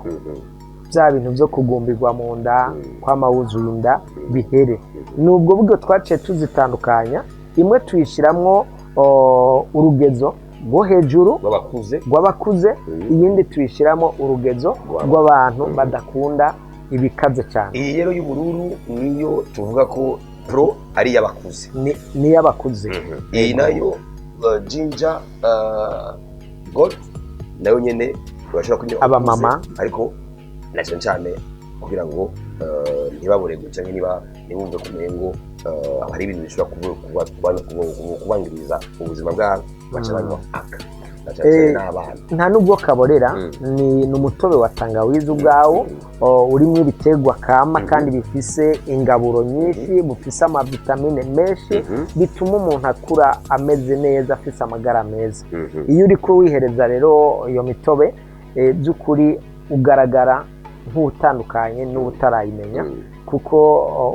bya bintu byo kugumbirwa mu nda kw'amawuzuye inda bihere nubwo buryo twaciye tuzitandukanya imwe tuyishyiramo urugezo rwo hejuru rw'abakuze iyindi tuyishyiramo urugezo rw'abantu badakunda ibikaze cyane iyi rero y'ubururu niyo tuvuga ko pro ari iy'abakuze ni iy'abakuze iyi nayo ginger gold nayo nyene urashobora kunywa abamama ariko nacyo cyane kugira ngo ntibabure guca ntibumve kumengo hari ibintu bishobora kubangiriza ubuzima bwabo baca banywa aka na cyane n'abana. Nta nubwo kaborera ni umutobe wa tangawizi ubwawo urimo ibiterwa kama kandi bifise ingaburo nyinshi, bufise amavitamine menshi bituma umuntu akura ameze neza, afise amagara meza. Iyo uri kuwihereza rero iyo mitobe by'ukuri ugaragara nk'utandukanye n'utarayimenya, kuko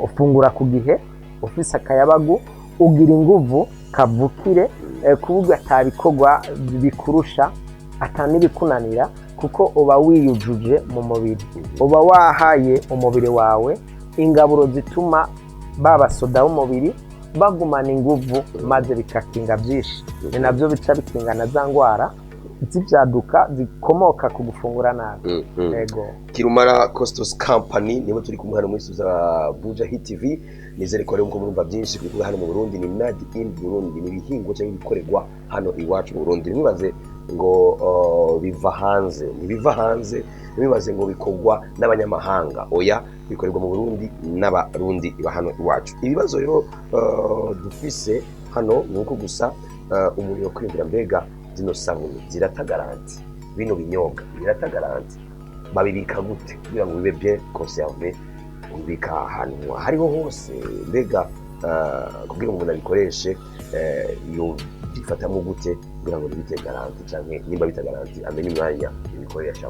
ufungura ku gihe, ufise akayabagu, ugira inguvu kavukire, kuvuga atabikorwa bikurusha, atanibikunanira, kuko uba wiyujuje mu mubiri, uba wahaye umubiri wawe ingaburo zituma babasoda w'umubiri bagumana inguvu, maze bikakinga byinshi. Ni nabyo bica bikingana za ndwara z'ibyaduka zikomoka ku gufungura nabi. Yego, Kirumara Costos Company nibo turi kumwe hano muri Suza Buja Hit TV. Nizere ko rero murumva byinshi kuri hano mu Burundi, ni Made in Burundi, ni ibihingo cyangwa ibikorerwa hano iwacu mu Burundi. Nibaze ngo biva hanze, nibiva hanze, nibaze ngo bikorwa n'abanyamahanga, oya, bikorerwa mu Burundi n'abarundi iba hano iwacu. Ibibazo rero dufise hano nuko gusa umuriro kwinjira, mbega zino sabuni ziratagaranti, bino binyobwa biratagaranti, babibika gute kugira ngo bibe bien conservé, ubika ahantu hariho hose, mbega kugira ngo umuntu abikoreshe iyo bifatamo gute kugira ngo bite garanti, cyangwa nimba bita garanti amenye umwanya ibikoresha.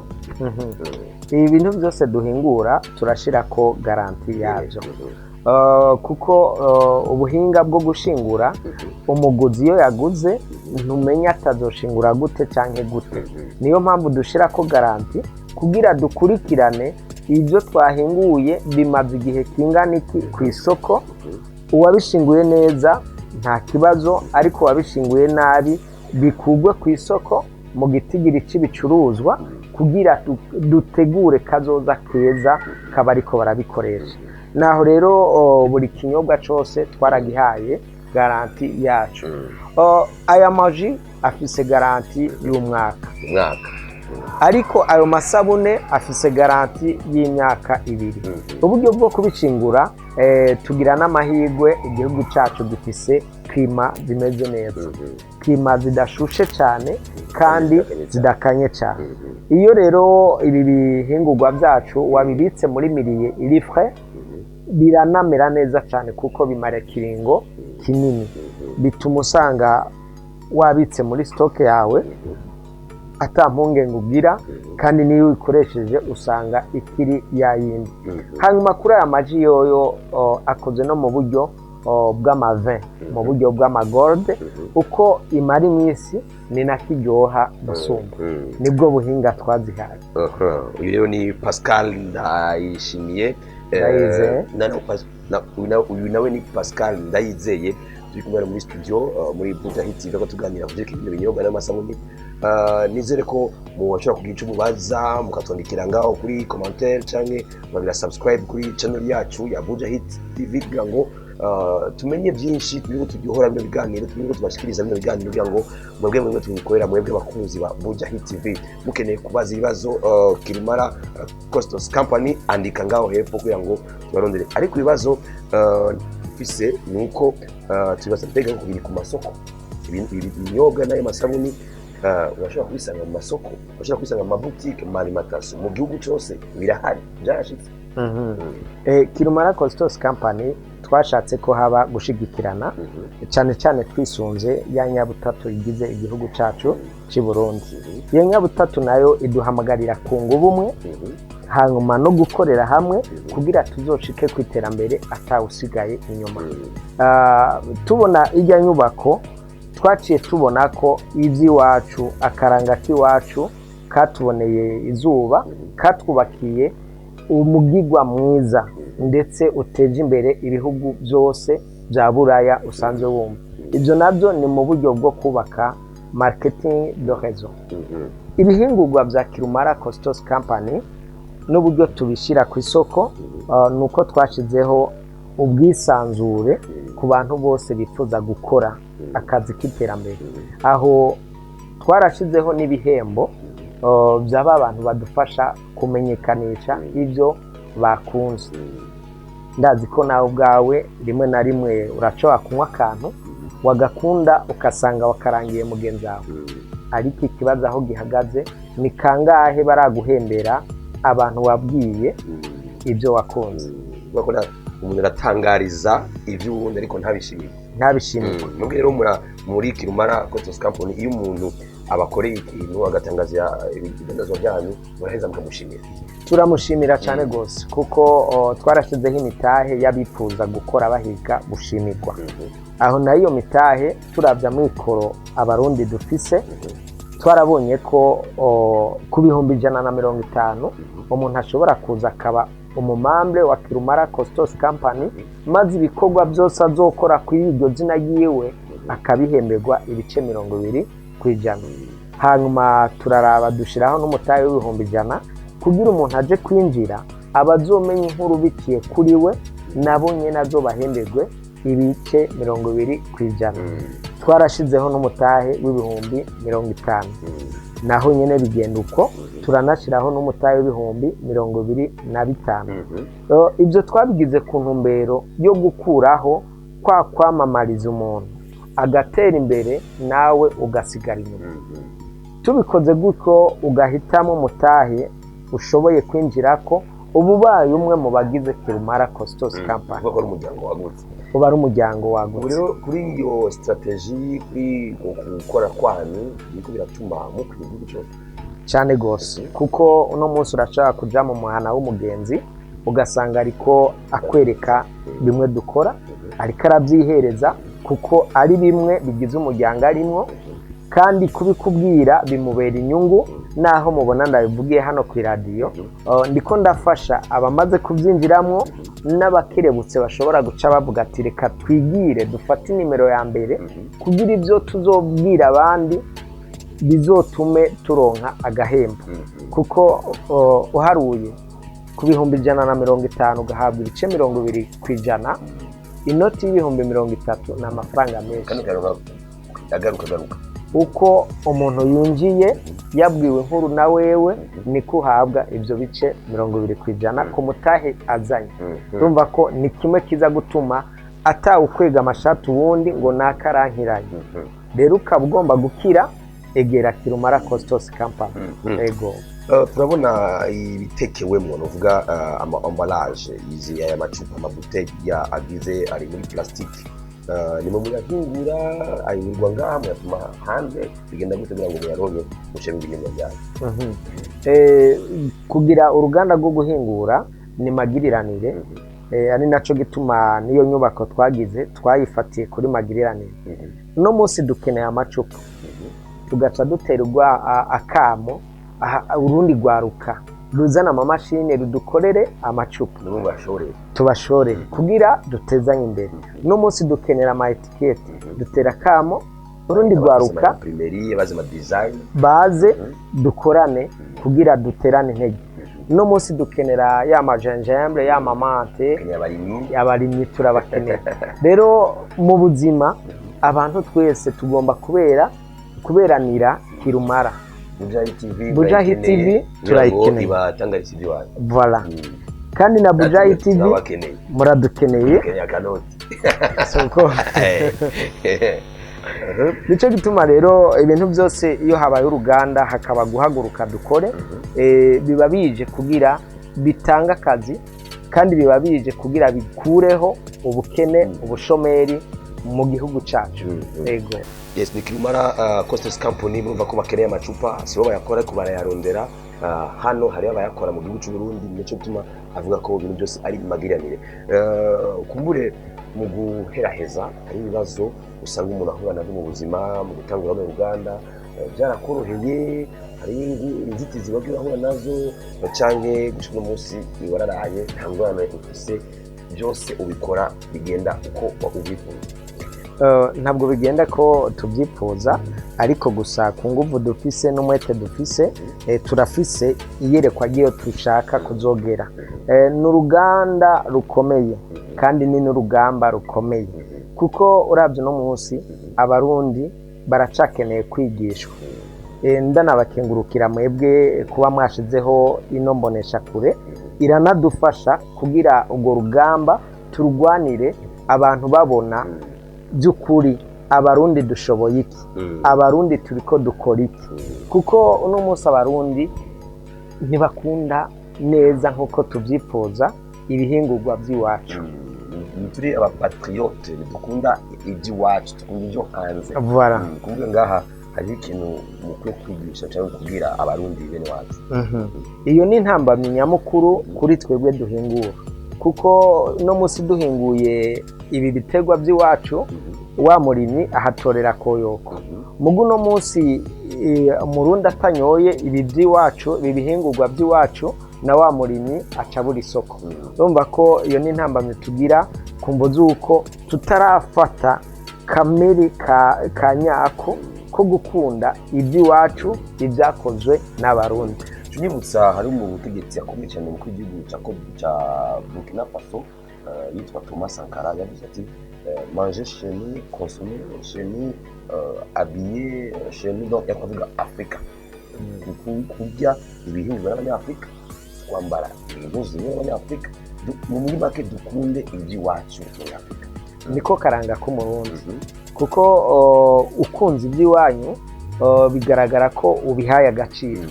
Ibi bintu byose duhingura turashira ko garanti yabyo, kuko ubuhinga bwo gushingura umuguzi iyo yaguze ntumenya atazoshingura gute cyangwa gute. Niyo mpamvu dushira ko garanti kugira dukurikirane ibyo twahinguye bimaze igihe kingana iki ku isoko. Uwabishinguye neza nta kibazo, ariko uwabishinguye nabi bikugwe ku isoko mu gitigiri c'ibicuruzwa, kugira dutegure kazoza keza kaba ariko barabikoresha. Naho rero buri kinyobwa cyose twaragihaye garanti yacu. Aya maji afise garanti y'umwaka, ariko ayo masabune afise garanti y'imyaka 2. Uburyo bwo kubicingura, tugira n'amahirwe igihugu cyacu gifise klima zimeze neza, klima zidashushe cyane kandi zidakanye cyane. Iyo rero ibi bihingurwa byacu wabibitse muri miliye iri frais, biranamera neza cyane kuko bimara kiringo kinini, bituma usanga wabitse muri stock yawe atampungenge ugira, kandi niyo uyikoresheje usanga ikiri yayindi. Hanyuma kuri aya maji yoyo akoze no mu buryo bw'amavin, mu buryo bw'amagold, uko imara iminsi ni nakiryoha gusumba. Nibwo buhinga twazihaye. Uyu rero ni Pascal Ndayishimiye, uyu nawe ni Pascal Ndayizeye, turi kumwe muri studio muri Buja Hit TV ko tuganira kuri ibintu binyobwa n'amasabuni. Nizere ko mushobora kugira icyo mubaza, mukatwandikira ngaho kuri commentaire cyangwa mugira subscribe kuri channel yacu ya Buja Hit TV kugira ngo tumenye byinshi, tubiko tugihora bino biganiro, tubiko tubashikiriza bino biganiro kugira ngo mwebwe tubikorera, mwebwe bakunzi ba Buja Hit TV. Mukeneye kubaza ibibazo Kirumara Costos Company, andika ngaho hepfo kugira ngo tubarondere. Ariko ibibazo fise nuko tubaza mbega ko biri ku masoko, ibinyobwa n'ayo masabuni urashobora kubisanga mu masoko, urashobora kubisanga mu mabutike, mu alimentation, mu gihugu cyose birahari, byarashitse. Kirumara Costos Company twashatse ko haba gushigikirana, cyane cyane twisunze ya nyabutatu igize igihugu cyacu cy'i Burundi. Iyo nyabutatu nayo iduhamagarira kunga ubumwe, hanyuma no gukorera hamwe kugira tuzoshike ku iterambere atawusigaye inyuma. Tubona ijya nyubako, twaciye tubona ko iby'iwacu, akaranga k'iwacu katuboneye izuba, katwubakiye umugigwa mwiza ndetse uteje imbere ibihugu byose bya Buraya usanzwe wumva. Ibyo nabyo ni mu buryo bwo kubaka marketing de réseau. Ibihingurwa bya Kirumara Costos Company n'uburyo tubishyira ku isoko, nuko twashizeho ubwisanzure ku bantu bose bifuza gukora akazi k'iterambere. Aho twarashizeho n'ibihembo byaba abantu badufasha kumenyekanisha ibyo bakunze. Ndazi ko nawe ubwawe rimwe na rimwe urashobora kunywa akantu wagakunda ukasanga wakarangiye mugenzi wawe. ariko ikibazo aho gihagaze ni kangahe baraguhembera abantu wabwiye ibyo wakunze. bakora umuntu aratangariza iby'ubundi ariko ntabishimire. nubwo rero muri Kirumara Costos Company iyo umuntu abakoreye ikintu agatangaza ibidandazwa byanyu muraheza mukamushimira. Turamushimira cyane rwose kuko twarashyizeho imitahe y'abifuza gukora bahiga gushimirwa. Aho nayo iyo mitahe turabya mikoro abarundi dufise twarabonye ko ku bihumbi 150 umuntu ashobora kuza akaba umumambre wa Kirumara Costos Company maze ibikorwa byose azokora kuri iryo zina yiwe akabihemberwa ibice 20%. Hanyuma turaraba dushiraho n'umutahe w'ibihumbi 100 kugira umuntu aje kwinjira abazomenya inkuru bitiye kuri we nabo nyene azobahemberwe ibice 20%. Twarashizeho n'umutahe w'ibihumbi 50 naho nyene bigenda uko turanashiraho n'umutahe w'ibihumbi 25. Ibyo twabigize ku ntumbero yo gukuraho kwamamariza umuntu agatera imbere nawe ugasigara inyuma. Tubikoze gutyo ugahitamo umutahe ushoboye kwinjira ko ububaye umwe mu bagize Kirumara Costos Company. Kuko ari umuryango wagutse. Uba ari umuryango wagutse. Rero kuri iyo strategy kuri gukora kwanyu biko biratuma mukwiye igihugu cyose cyane gose kuko uno munsi urashaka kuja mu muhana w'umugenzi ugasanga ariko akwereka bimwe dukora ariko arabyihereza kuko ari bimwe bigize umuryango arimwo kandi kubikubwira bimubera inyungu. Naho mubona ndabivugiye hano ku radio ndiko ndafasha abamaze kubyinjiramo n'abakerebutse bashobora guca bavuga ati reka twigire dufate nimero ya mbere kugira ibyo tuzobwira abandi bizotume turonka agahembo kuko uharuye ku bihumbi 150 ugahabwa ibice 20%. Inoti y'ibihumbi 30 ni amafaranga menshi agaruka uko umuntu yinjiye yabwiwe inkuru na wewe niko uhabwa ibyo bice 20% ku mutahe azanye. Urumva ko ni kimwe kiza gutuma atawukwega amashati uwundi ngo nakarankiranye. Rero ukaba ugomba gukira egera Kirumara Costos Company. Ego turabona ibitekewemo nuvuga emballage izi aya macupa amabuteye ya agize ari muri plastique ni mu muyahingura ayirwa ngaha muyatuma hanze bigenda gute kugira ngo muyaronke mushinga ibintu byayo. Kugira uruganda rwo guhingura ni magiriranire. Ari naco gituma niyo nyubako twagize twayifatiye kuri magiriranire. No munsi dukeneye amacupa tugaca duterwa akamo urundi rwaruka ruzana amamashini rudukorere amacupa tubashore kugira dutezanye imbere. No munsi dukenera ama etikete dutera kamo urundi rwaruka baze dukorane kugira duterane intege. No munsi dukenera ya majenjembre ya mamante abarimyi turabakenera. Rero mu buzima abantu twese tugomba kuberanira Kirumara. Bujahi TV turayikeneye ibatangariza ibyo wanyu. Voilà. Kandi na Bujahi TV muradukeneye. Soko. Nico gituma rero ibintu byose iyo habaye uruganda hakaba guhaguruka dukore biba bije kugira bitanga akazi kandi biba bije kugira bikureho ubukene ubushomeri mu gihugu cyacu. Ego yes ni Kirumara Costos Company murumva ko bakeneye amacupa sibo bayakora ko barayarondera hano hari abayakora mu gihugu cy'u Burundi. Nico gituma avuga ko ibintu byose ari magiranire. Kumbure mu guheraheza hari ibibazo usanga umuntu ahura nabyo mu buzima mu gutangura mu Uganda byarakoroheye hari inzitizi bagira ahura nazo canke gushika umunsi wararaye ntangwana ufise byose ubikora bigenda uko ubifuza. Ntabwo bigenda ko tubyifuza ariko gusa ku nguvu dufise n'umwete dufise turafise iyerekwa giyo tushaka kuzogera. N'uruganda rukomeye kandi ni n'urugamba rukomeye kuko uravye no munsi abarundi baracakeneye kwigishwa. Ndanabakengurukira mwebwe kuba mwashizeho ino mbonesha kure iranadufasha kugira ubwo rugamba turugwanire abantu babona by'ukuri abarundi dushoboye iki, abarundi turiko dukora iki, kuko uno munsi abarundi ntibakunda neza nk'uko tuvyifuza ibihingurwa by'iwacu. Turi abapatriote dukunda iby'iwacu, dukunda ibyo hanze. Voilà. Kuvuga ngaha hari ikintu mukwiye kwigisha cyangwa kubwira abarundi bene wacu. Iyo ni intambamyi nyamukuru kuri twebwe duhingura, kuko no munsi duhinguye ibi biterwa by'iwacu wa murimyi ahatorera koyoko. Mugu no munsi umurundi atanyoye ibi by'iwacu, ibi bihingurwa by'iwacu, na wa murimyi acabura isoko. Urumva ko iyo ni intambamyi tugira kumvo z'uko tutarafata kamere ka nyako ko gukunda iby'iwacu ibyakozwe n'abarundi. Tunyibutsa hari mu butegetsi yakomeye cyane mu gihugu cya Burkina Faso yitwa Thomas Sankara, yavuze ati manger chez nous, consommer chez nous, habiller chez nous, donc yakuvuga Afrika. Kurya ibihingwa n'abanyafrika, kwambara ibintu zimwe n'abanyafrika, muri make dukunde iby'iwacu muri Afrika. Niko karanga k'umurundi, kuko ukunze iby'iwanyu bigaragara ko ubihaye agaciro.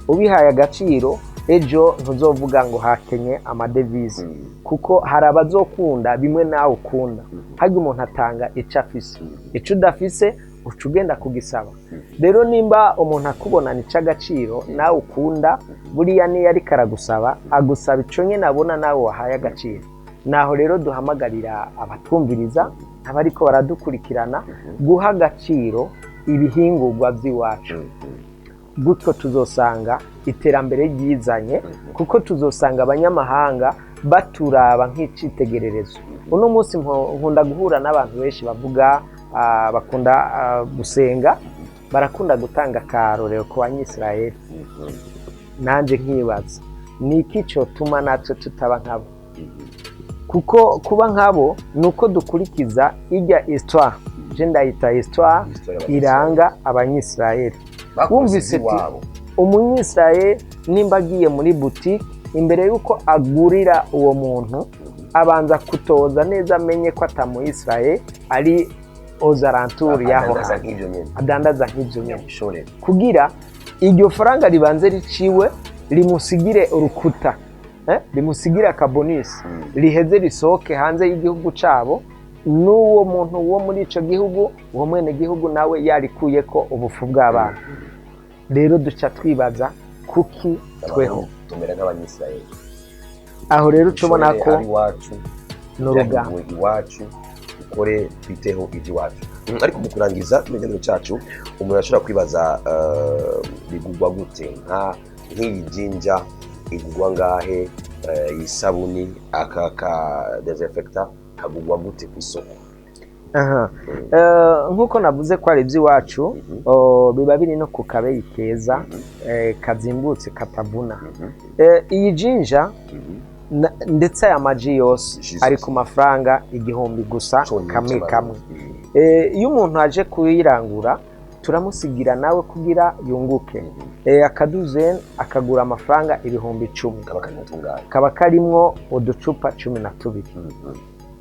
Ubihaye agaciro ejo ntuzovuga ngo hakenye amadevize, kuko hari abazokunda bimwe nawe ukunda. Hagi umuntu atanga icyo afise, icyo udafise uca ugenda kugisaba. Rero nimba umuntu akubonana icy'agaciro nawe ukunda, buriya niyo ariko aragusaba agusaba icyo nyine abona nawe wahaye agaciro. Naho rero duhamagarira abatwumviriza abariko baradukurikirana guha agaciro ibihingurwa by'iwacu, gutyo tuzosanga iterambere ryizanye, kuko tuzosanga abanyamahanga baturaba nk'icitegererezo. Uno munsi nkunda guhura n'abantu benshi bavuga bakunda gusenga, barakunda gutanga akarorero ku banyisirayeli. Nanje nkibaza niki cyotuma natwe tutaba nkabo, kuko kuba nkabo nuko dukurikiza ijya histoire, je ndayita histoire iranga abanyisirayeli. Wumvise ati umunyisirayeli nimba agiye muri boutique, imbere yuko agurira uwo muntu abanza kutoza neza amenye ko atamuyisirayeli, ari ozarantur yaho adandaza nk'ibyo nyine, kugira iryo faranga ribanze riciwe rimusigire urukuta, rimusigire akabonisi, riheze risohoke hanze y'igihugu cabo, n'uwo muntu wo muri ico gihugu, uwo mwene gihugu nawe yarikuye ko ubufu bw'abana. Rero duca twibaza kuki tweho tumera nk'abanyisirayeli. Aho rero tubona ko iwacu n'urugamba iwacu ukore twiteho iby'iwacu. Ariko mu kurangiza ikiganiro cyacu, umuntu ashobora kwibaza bigugwa gute nk'iyi jinja igugwa ngahe, isabuni aka desinfectant kagugwa gute ku isoko? Nk'uko navuze ko ari iby'iwacu, biba biri no ku kabeyi keza kazimbutse katavuna. Iyi jinja ndetse aya maji yose ari ku mafaranga 1000 gusa kamwe kamwe. Iyo umuntu aje kuyirangura turamusigira nawe kugira yunguke. Akaduzeni akagura amafaranga 10,000, kaba karimwo uducupa 12.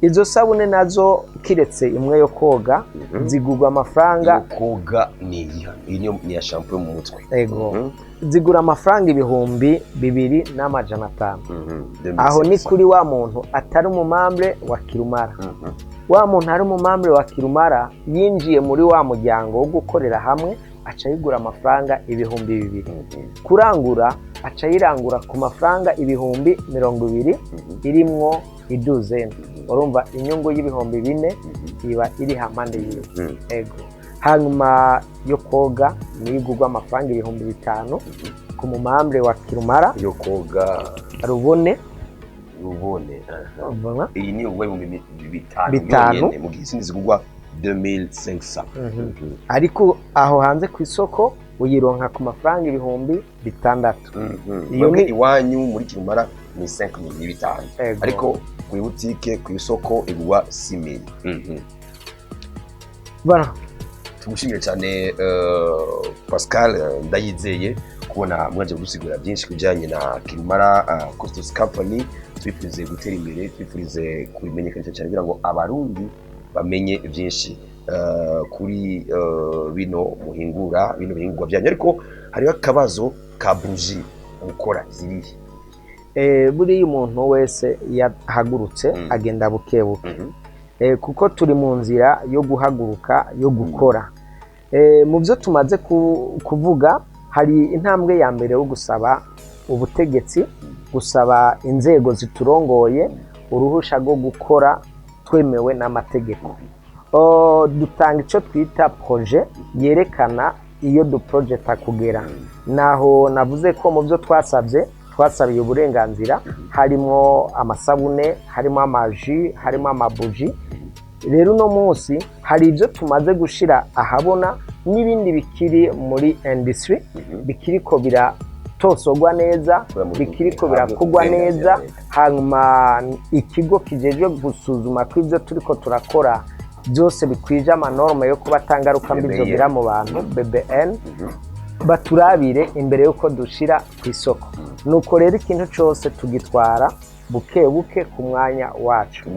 Izo sabune nazo kiretse imwe yo koga zigurwa amafaranga koga ni ya shampoo mu mutwe. Ego. Zigura amafaranga 2,250. Aho ni kuri wa muntu atari umumambre wa Kirumara. Wa muntu ari umumambre wa Kirumara yinjiye muri wa muryango wo gukorera hamwe, aca yigura amafaranga 2,000. Kurangura aca yirangura ku mafaranga 20,000 irimwo iduzeni. Urumva inyungu y'4,000 iba iri hamande yiwe. Ego. Hanyuma yo koga nigurwa amafaranga 5,000 ku mumambre wa Kirumara. Yo koga rubone. Iyi ni uwe 5,000 mu gihe zigurwa 2,500. Ariko aho hanze ku isoko uyironka ku mafaranga 6,000. Iyo ni iwanyu muri Kirumara ni 5,500. Ariko ku butike ku isoko igwa 6,000. Bara tumushimire cyane Pascal Ndayizeye kubona mwaje gusigura byinshi kujyanye na Kirumara Costos Company. Twifurize gutera imbere, twifurize kubimenyekanisha cyane kugira ngo abarundi bamenye byinshi kuri bino muhingura bino bihingwa byanyu, ariko hariho akabazo ka buji gukora zirihe. Buriya umuntu wese yahagurutse agenda buke buke, kuko turi mu nzira yo guhaguruka yo gukora. Mu byo tumaze kuvuga hari intambwe ya mbere yo gusaba ubutegetsi, gusaba inzego ziturongoye uruhusha rwo gukora twemewe n'amategeko. Dutanga icyo twita projet yerekana iyo du project akugera, naho navuze ko mu byo twasabiye uburenganzira harimo amasabune, harimo amaji, harimo amabuji. Rero uno munsi hari ibyo tumaze gushira ahabona n'ibindi bikiri muri industry, bikiri ko biratosogwa neza, bikiri ko birakugwa neza. Hanyuma ikigo kijeje gusuzuma ko ibyo turiko turakora byose bikwije amanorme yo kuba tangaruka mbi zogira mu bantu, BBN, baturabire imbere yuko dushira ku isoko. Nuko rero ikintu cyose tugitwara buke buke ku mwanya wacu.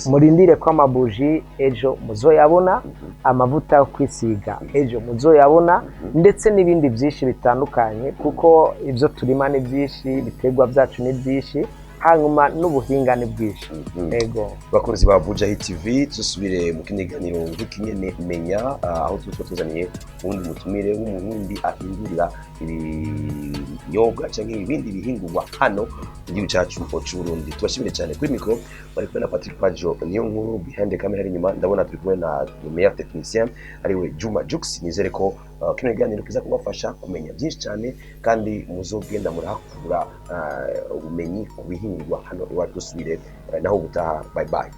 Murindire ko amabuji ejo muzoyabona, amavuta yo kwisiga ejo muzoyabona, ndetse n'ibindi byinshi bitandukanye, kuko ibyo turima ni byinshi, biterwa byacu ni byinshi, hanyuma n'ubuhinga ni bwinshi. Ego bakozi ba Buja TV, tusubire mu kiganiro nk'ikinyene menya, aho tuzaniye ubundi mutumire w'umurundi ahindurira ibinyobwa cyangwa ibindi bihingurwa hano mu gihugu cyacu cy'Uburundi. Tubashimire cyane. Kuri mikoro bari kumwe na Patrick Pajo, niyo nkuru behind camera hari inyuma, ndabona turi kumwe na meilleur technicien ariwe Juma Jux. Nizere ko kino kiganiro kiza kubafasha kumenya byinshi cyane, kandi muzogenda murahakura ubumenyi ku bihingurwa hano iwacu. Dusubire naho gutaha. Bye bye.